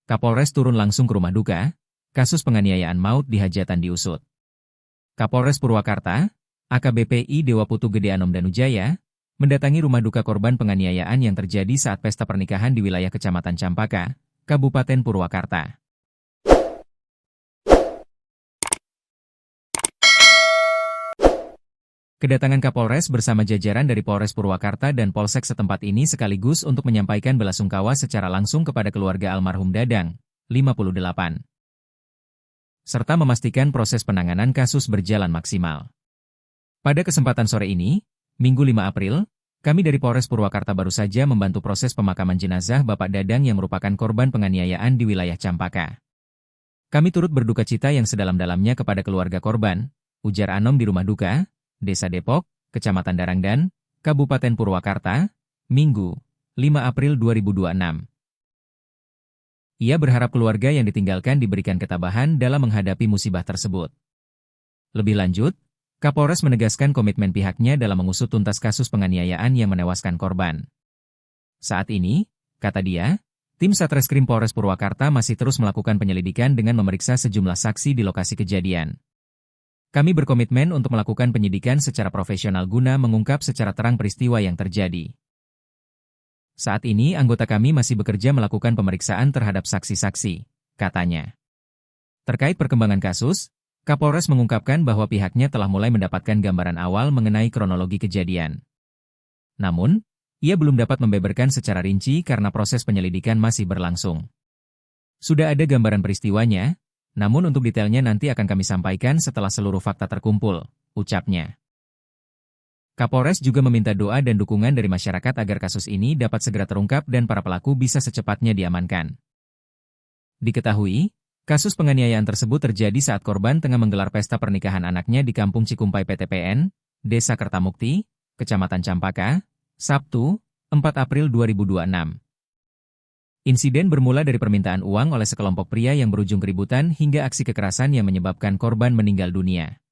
Kapolres turun langsung ke rumah duka, kasus penganiayaan maut di hajatan diusut. Kapolres Purwakarta, AKBP I Dewa Putu Gede Anom Danujaya, mendatangi rumah duka korban penganiayaan yang terjadi saat pesta pernikahan di wilayah Kecamatan Campaka, Kabupaten Purwakarta. Kedatangan Kapolres bersama jajaran dari Polres Purwakarta dan Polsek setempat ini sekaligus untuk menyampaikan belasungkawa secara langsung kepada keluarga almarhum Dadang, 58. Serta memastikan proses penanganan kasus berjalan maksimal. Pada kesempatan sore ini, Minggu 5 April, kami dari Polres Purwakarta baru saja membantu proses pemakaman jenazah Bapak Dadang yang merupakan korban penganiayaan di wilayah Campaka. Kami turut berduka cita yang sedalam-dalamnya kepada keluarga korban, ujar Anom di rumah duka, Desa Depok, Kecamatan Darangdan, Kabupaten Purwakarta, Minggu, 5 April 2026. Ia berharap keluarga yang ditinggalkan diberikan ketabahan dalam menghadapi musibah tersebut. Lebih lanjut, Kapolres menegaskan komitmen pihaknya dalam mengusut tuntas kasus penganiayaan yang menewaskan korban. Saat ini, kata dia, tim Satreskrim Polres Purwakarta masih terus melakukan penyelidikan dengan memeriksa sejumlah saksi di lokasi kejadian. Kami berkomitmen untuk melakukan penyidikan secara profesional guna mengungkap secara terang peristiwa yang terjadi. Saat ini anggota kami masih bekerja melakukan pemeriksaan terhadap saksi-saksi, katanya. Terkait perkembangan kasus, Kapolres mengungkapkan bahwa pihaknya telah mulai mendapatkan gambaran awal mengenai kronologi kejadian. Namun, ia belum dapat membeberkan secara rinci karena proses penyelidikan masih berlangsung. Sudah ada gambaran peristiwanya, namun untuk detailnya nanti akan kami sampaikan setelah seluruh fakta terkumpul, ucapnya. Kapolres juga meminta doa dan dukungan dari masyarakat agar kasus ini dapat segera terungkap dan para pelaku bisa secepatnya diamankan. Diketahui, kasus penganiayaan tersebut terjadi saat korban tengah menggelar pesta pernikahan anaknya di Kampung Cikumpai PTPN, Desa Kertamukti, Kecamatan Campaka, Sabtu, 4 April 2026. Insiden bermula dari permintaan uang oleh sekelompok pria yang berujung keributan hingga aksi kekerasan yang menyebabkan korban meninggal dunia.